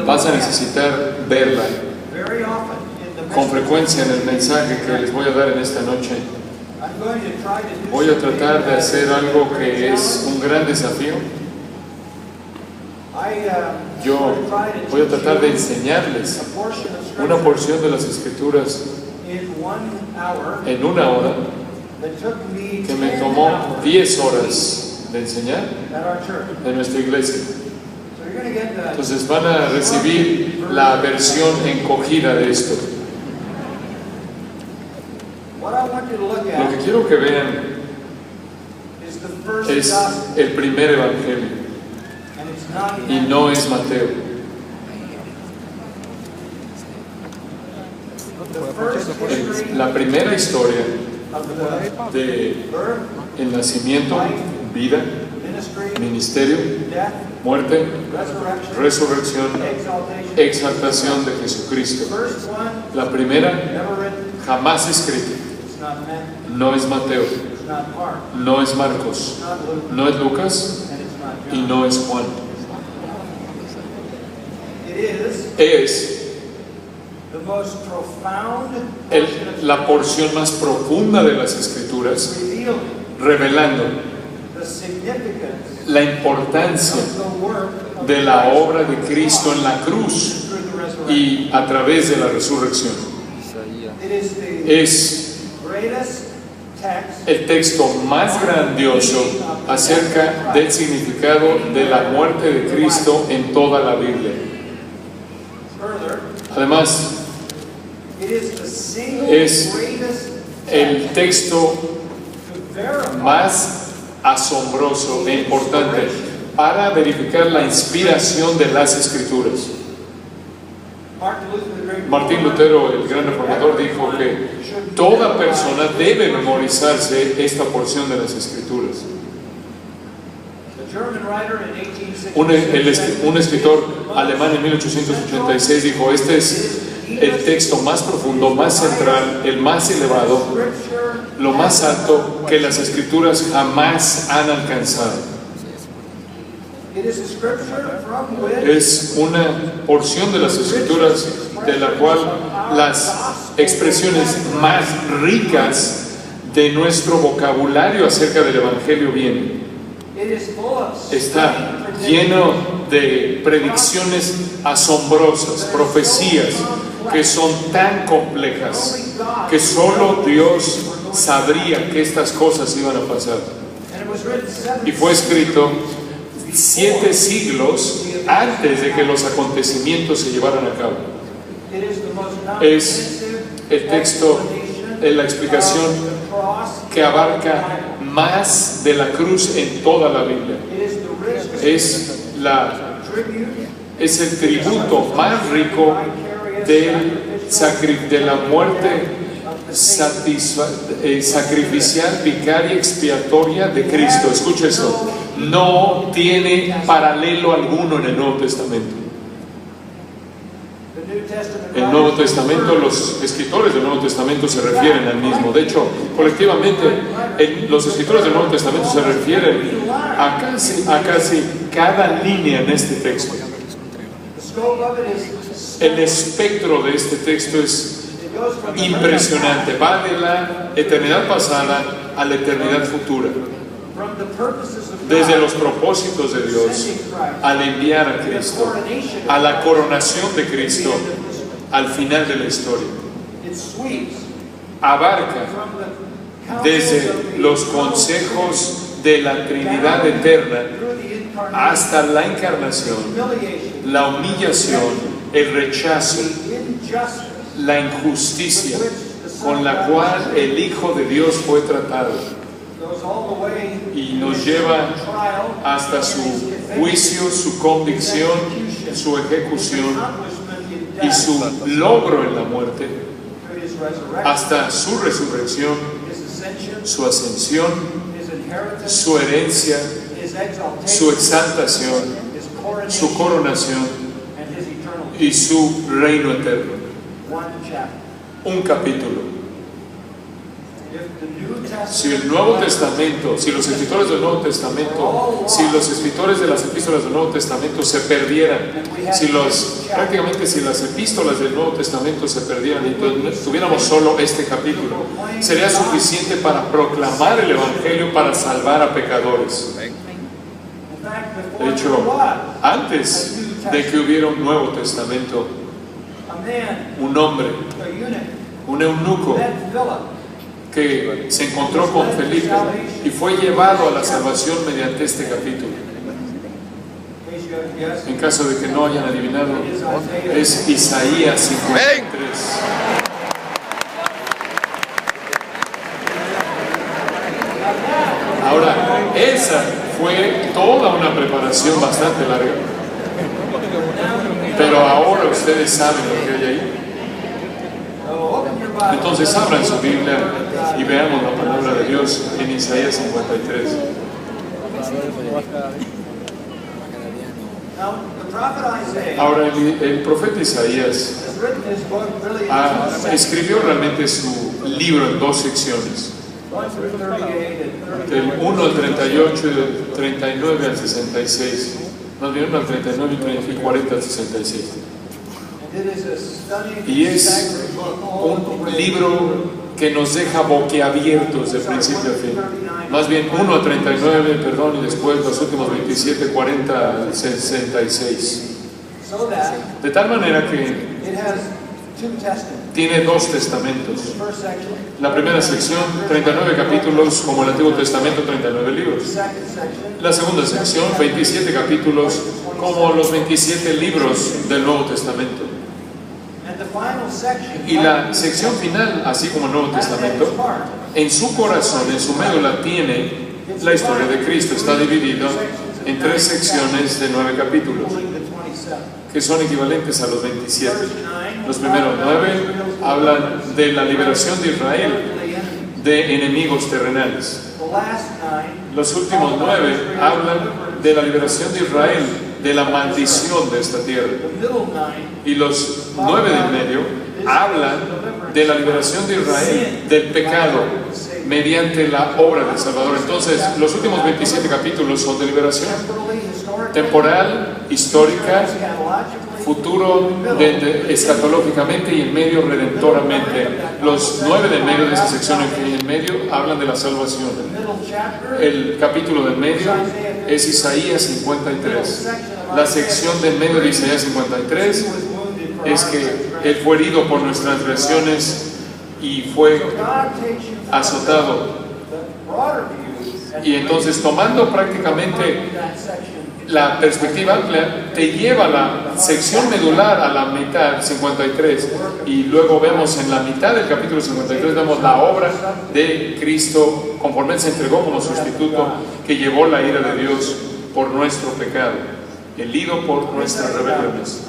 Vas a necesitar verla con frecuencia en el mensaje que les voy a dar en esta noche. Voy a tratar de hacer algo que es un gran desafío. Yo voy a tratar de enseñarles una porción de las Escrituras en una hora que me tomó 10 horas de enseñar en nuestra iglesia. Entonces van a recibir la versión encogida de esto. Lo que quiero que vean es el primer evangelio y no es Mateo. La primera historia del nacimiento, vida, ministerio, muerte, resurrección, exaltación de Jesucristo. La primera jamás escrita. No es Mateo, no es Marcos, no es Lucas y no es Juan. Es la porción más profunda de las Escrituras, revelando la importancia de la obra de Cristo en la cruz y a través de la resurrección. Es el texto más grandioso acerca del significado de la muerte de Cristo en toda la Biblia. Además, es el texto más asombroso e importante para verificar la inspiración de las Escrituras. Martín Lutero, el gran reformador, dijo que toda persona debe memorizarse esta porción de las Escrituras. Un escritor alemán en 1886 dijo: este es el texto más profundo, más central, el más elevado, lo más alto que las Escrituras jamás han alcanzado. Es una porción de las Escrituras de la cual las expresiones más ricas de nuestro vocabulario acerca del Evangelio vienen. Está lleno de predicciones asombrosas, profecías que son tan complejas que solo Dios sabría que estas cosas iban a pasar. Y fue escrito 7 siglos antes de que los acontecimientos se llevaran a cabo. Es el texto, la explicación que abarca más de la cruz en toda la Biblia. Es el tributo más rico de la muerte sacrificial, vicaria, expiatoria de Cristo. Escucha eso. No tiene paralelo alguno en el Nuevo Testamento. El Nuevo Testamento, los escritores del Nuevo Testamento se refieren al mismo. De hecho, colectivamente, los escritores del Nuevo Testamento se refieren a casi cada línea en este texto. El espectro de este texto es impresionante. Va de la eternidad pasada a la eternidad futura. Desde los propósitos de Dios, al enviar a Cristo, a la coronación de Cristo, al final de la historia. Abarca desde los consejos de la Trinidad eterna hasta la encarnación, la humillación, el rechazo, la injusticia con la cual el Hijo de Dios fue tratado, y nos lleva hasta su juicio, su convicción, su ejecución y su logro en la muerte, hasta su resurrección, su ascensión, su herencia, su exaltación, su coronación y su reino eterno. Un capítulo. Si el Nuevo Testamento, si los escritores del Nuevo Testamento, si los escritores de las epístolas del Nuevo Testamento se perdieran, prácticamente si las epístolas del Nuevo Testamento se perdieran y tuviéramos solo este capítulo, sería suficiente para proclamar el Evangelio para salvar a pecadores. De hecho, antes de que hubiera un Nuevo Testamento, un hombre, un eunuco, que se encontró con Felipe y fue llevado a la salvación mediante este capítulo. En caso de que no hayan adivinado, es Isaías 53. Ahora, esa fue toda una preparación bastante larga, pero ahora ustedes saben lo que hay ahí. Entonces abran su Biblia y veamos la palabra de Dios en Isaías 53. Ahora el profeta Isaías escribió realmente su libro en dos secciones, del 1 al 38 y del 39 al 66, más bien 1 al 39 y 40 al 66. Y es un libro que nos deja boquiabiertos de principio a fin. Más bien 1 a 39, perdón, y después los últimos 27, 40 al 66. De tal manera que tiene dos testamentos. La primera sección, 39 capítulos, como el Antiguo Testamento, 39 libros. La segunda sección, 27 capítulos, como los 27 libros del Nuevo Testamento. Y la sección final, así como el Nuevo Testamento, en su corazón, en su médula, tiene la historia de Cristo. Está dividido en tres secciones de 9 capítulos, que son equivalentes a los 27. Los primeros 9 hablan de la liberación de Israel de enemigos terrenales. Los últimos 9 hablan de la liberación de Israel de la maldición de esta tierra. Y los 9 del medio hablan de la liberación de Israel del pecado mediante la obra del Salvador. Entonces, los últimos 27 capítulos son de liberación temporal, histórica, futuro, escatológicamente, y en medio redentoramente. Los 9 del medio de esta sección en medio hablan de la salvación. El capítulo del medio es Isaías 53. La sección del medio de Isaías 53 es que Él fue herido por nuestras transgresiones y fue azotado. Y entonces, tomando prácticamente la perspectiva amplia, te lleva a la sección medular, a la mitad, 53, y luego vemos en la mitad del capítulo 53, vemos la obra de Cristo, conforme Él se entregó como sustituto, que llevó la ira de Dios por nuestro pecado, herido por nuestras rebeliones.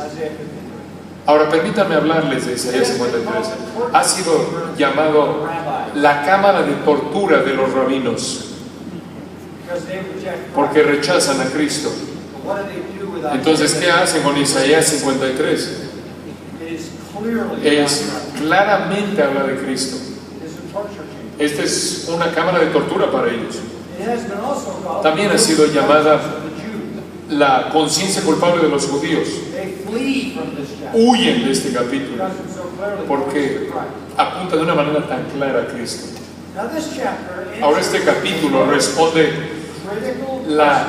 Ahora permítanme hablarles de Isaías 53. Ha sido llamado la cámara de tortura de los rabinos, porque rechazan a Cristo. Entonces, ¿qué hacen con Isaías 53? Claramente habla de Cristo. Esta es una cámara de tortura para ellos. También ha sido llamada la conciencia culpable de los judíos. Huyen de este capítulo porque apunta de una manera tan clara a Cristo. Ahora este capítulo responde la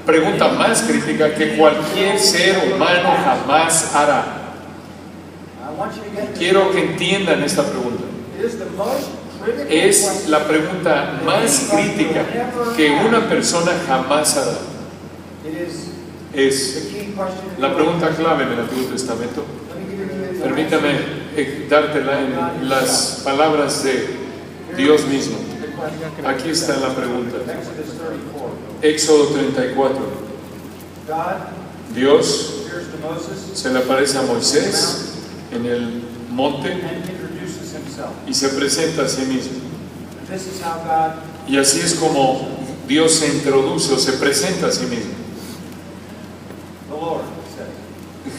pregunta más crítica que cualquier ser humano jamás hará. Quiero que entiendan esta pregunta. Es la pregunta más crítica que una persona jamás hará. Es la pregunta clave en el Antiguo Testamento. Permítame dártela en las palabras de Dios mismo. Aquí está la pregunta. Éxodo 34. Dios se le aparece a Moisés en el monte y se presenta a sí mismo. Y así es como Dios se introduce o se presenta a sí mismo.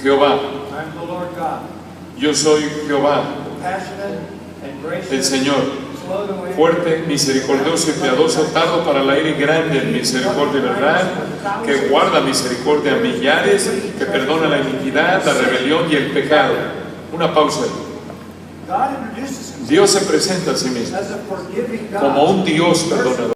Jehová, yo soy Jehová, el Señor, fuerte, misericordioso y piadoso, tardo para la ira y grande en misericordia y verdad, que guarda misericordia a millares, que perdona la iniquidad, la rebelión y el pecado. Una pausa ahí. Dios se presenta a sí mismo como un Dios perdonador.